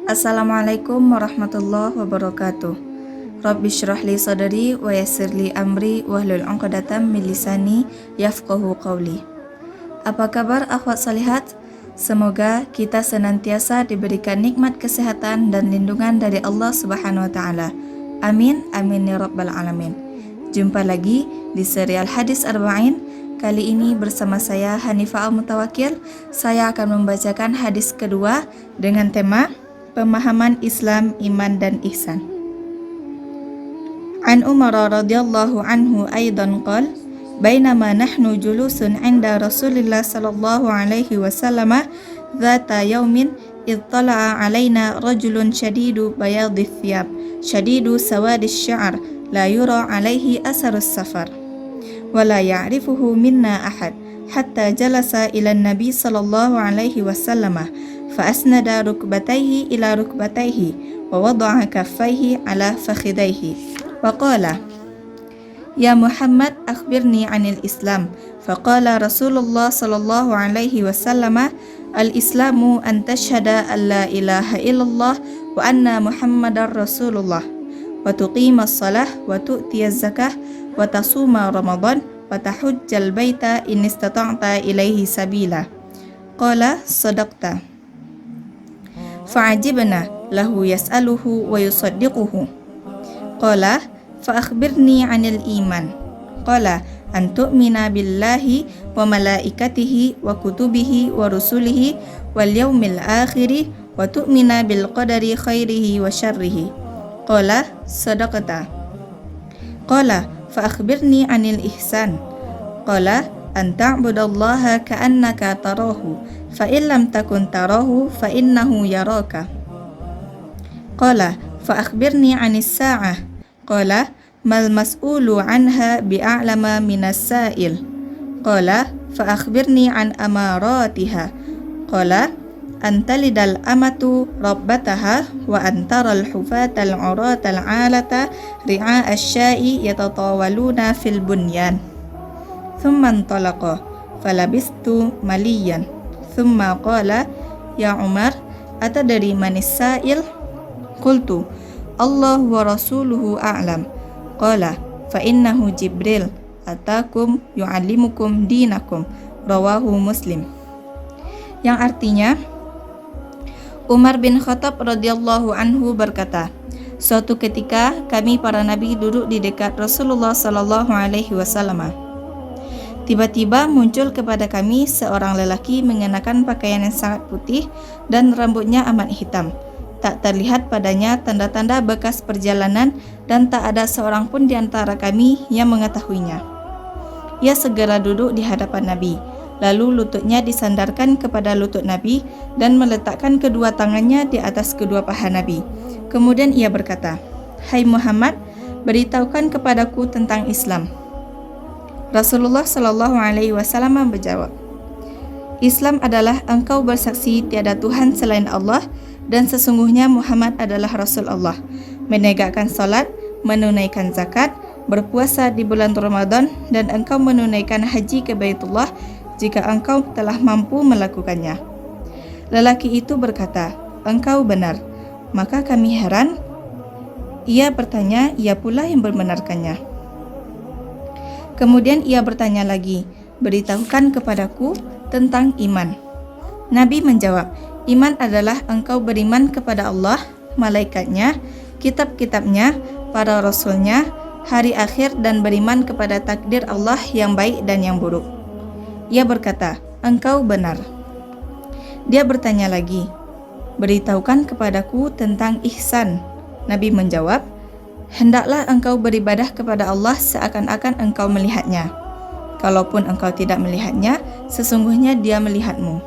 Assalamualaikum warahmatullahi wabarakatuh. Rabbi syrah li sadri wa yassir li amri wahlul 'uqdatam min lisani yafqahu qawli. Apa kabar akhwat salihat? Semoga kita senantiasa diberikan nikmat kesehatan dan lindungan dari Allah Subhanahu wa taala. Amin amin ya rabbal alamin. Jumpa lagi di serial Hadis Arba'in. Kali ini bersama saya Hanifah Al-Mutawakil. Saya akan membacakan hadis kedua dengan tema pemahaman Islam, iman dan ihsan. An Umar radhiyallahu anhu aidan qala bainama nahnu julusun 'inda Rasulillah sallallahu alaihi wasallam dhata yawmin ittala'a 'alaina rajulun shadidu bayadith thiyab shadidu sawadis sya'r la yura 'alaihi asarus safar wa la ya'rifuhu minna ahad hatta jalasa ila an-nabi sallallahu alaihi wasallam fa asnada rukbatayhi ila rukbatayhi wa wada'a kaffayhi ala fakhidayhi wa qala ya Muhammad akhbirni 'anil Islam faqala Rasulullah sallallahu alaihi wasallam al-islamu an tashhada an la ilaha illallah wa anna Muhammadar Rasulullah wa tuqimas shalah wa tu'tiyaz zakah wa tasuma ramadan wa tahujjal baita in istata'ta ilaihi sabila. Qala sadaqta. Fa'ajibna lahu yas'aluhu wa yusaddiquhu. Qala fa akhbirni 'anil iman. Qala an tu'mina billahi wa malaikatihi wa kutubihi wa rusulihi wal yawmil akhiri wa tu'mina bil qadari khairihi wa syarrihi. Qala sadaqta. Qala fa akhbirni 'anil ihsan. Qala an ta'budallaha ka'annaka tarahu fa in lam takun tarahu fa innahu yaraka. Qala fa akhbirni 'anis sa'ah. Qala mal mas'ulu 'anha bi'a'lama minas sa'il. Qala fa akhbirni 'an amaratiha. Qala an talidal amatu rabbataha wa antaral hufatal 'uratal 'alata ri'a asy-sya'i yatatawaluna fil bunyan. Thumma intalaqa falabistu maliyan. Thumma qala ya Umar atadri manis sa'il? Qultu Allah wa rasuluhu a'lam. Qala fa innahu Jibril atakum yu'allimukum dinakum. Rawahu Muslim. Yang artinya, Umar bin Khattab radhiyallahu anhu berkata, suatu ketika kami para nabi duduk di dekat Rasulullah sallallahu alaihi wasallam. Tiba-tiba muncul kepada kami seorang lelaki mengenakan pakaian yang sangat putih dan rambutnya amat hitam. Tak terlihat padanya tanda-tanda bekas perjalanan dan tak ada seorang pun di antara kami yang mengetahuinya. Ia segera duduk di hadapan Nabi. Lalu lututnya disandarkan kepada lutut Nabi dan meletakkan kedua tangannya di atas kedua paha Nabi. Kemudian ia berkata, "Hai Muhammad, beritahukan kepadaku tentang Islam." Rasulullah sallallahu alaihi wasallam menjawab, "Islam adalah engkau bersaksi tiada Tuhan selain Allah dan sesungguhnya Muhammad adalah Rasul Allah, menegakkan salat, menunaikan zakat, berpuasa di bulan Ramadan dan engkau menunaikan haji ke Baitullah jika engkau telah mampu melakukannya." Lelaki itu berkata, "Engkau benar." Maka kami heran. Ia bertanya, ia pula yang membenarkannya. Kemudian ia bertanya lagi, "Beritahukan kepadaku tentang iman." Nabi menjawab, "Iman adalah engkau beriman kepada Allah, malaikatnya, kitab-kitabnya, para rasulnya, hari akhir dan beriman kepada takdir Allah yang baik dan yang buruk." Ia berkata, "Engkau benar." Dia bertanya lagi, "Beritahukan kepadaku tentang ihsan." Nabi menjawab, "Hendaklah engkau beribadah kepada Allah seakan-akan engkau melihatnya. Kalaupun engkau tidak melihatnya, sesungguhnya Dia melihatmu."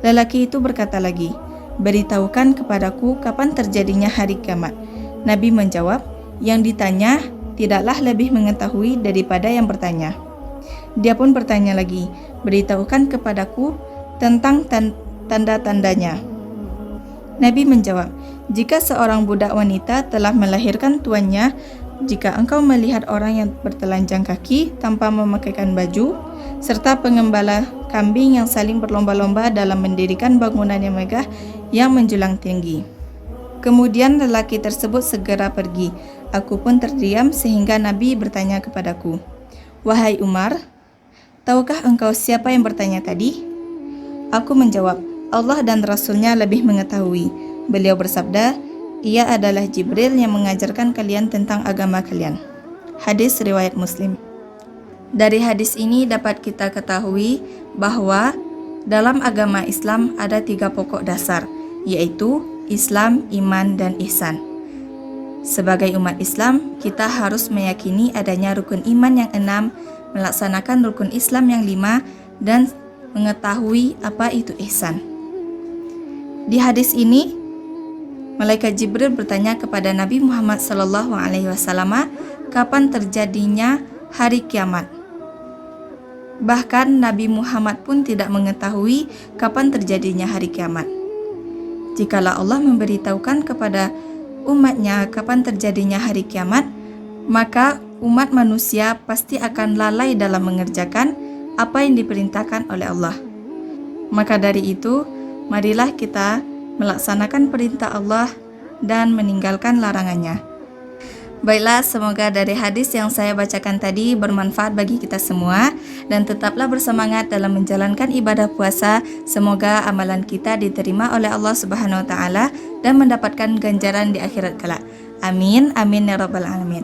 Lelaki itu berkata lagi, "Beritahukan kepadaku kapan terjadinya hari kiamat." Nabi menjawab, "Yang ditanya tidaklah lebih mengetahui daripada yang bertanya." Dia pun bertanya lagi, "Beritahukan kepadaku tentang tanda-tandanya." Nabi menjawab, "Jika seorang budak wanita telah melahirkan tuannya, jika engkau melihat orang yang bertelanjang kaki tanpa memakaikan baju, serta pengembala kambing yang saling berlomba-lomba dalam mendirikan bangunan yang megah yang menjulang tinggi. Kemudian lelaki tersebut segera pergi. Aku pun terdiam sehingga Nabi bertanya kepadaku, "Wahai Umar, tahukah engkau siapa yang bertanya tadi?" Aku menjawab, "Allah dan Rasulnya lebih mengetahui." Beliau bersabda, "Ia adalah Jibril yang mengajarkan kalian tentang agama kalian." Hadis riwayat Muslim. Dari hadis ini dapat kita ketahui bahwa dalam agama Islam ada 3 pokok dasar, yaitu Islam, iman, dan ihsan. Sebagai umat Islam, kita harus meyakini adanya rukun iman yang 6, melaksanakan rukun Islam yang 5, dan mengetahui apa itu ihsan. Di hadis ini, Malaikat Jibril bertanya kepada Nabi Muhammad SAW, kapan terjadinya hari kiamat. Bahkan Nabi Muhammad pun tidak mengetahui kapan terjadinya hari kiamat. Jikalau Allah memberitahukan kepada umatnya kapan terjadinya hari kiamat, maka umat manusia pasti akan lalai dalam mengerjakan apa yang diperintahkan oleh Allah. Maka dari itu, marilah kita melaksanakan perintah Allah dan meninggalkan larangannya. Baiklah, semoga dari hadis yang saya bacakan tadi bermanfaat bagi kita semua, dan tetaplah bersemangat dalam menjalankan ibadah puasa. Semoga amalan kita diterima oleh Allah Subhanahu wa taala dan mendapatkan ganjaran di akhirat kelak. Amin, amin ya rabbal alamin.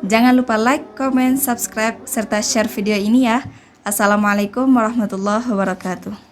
Jangan lupa like, comment, subscribe serta share video ini ya. Assalamualaikum warahmatullahi wabarakatuh.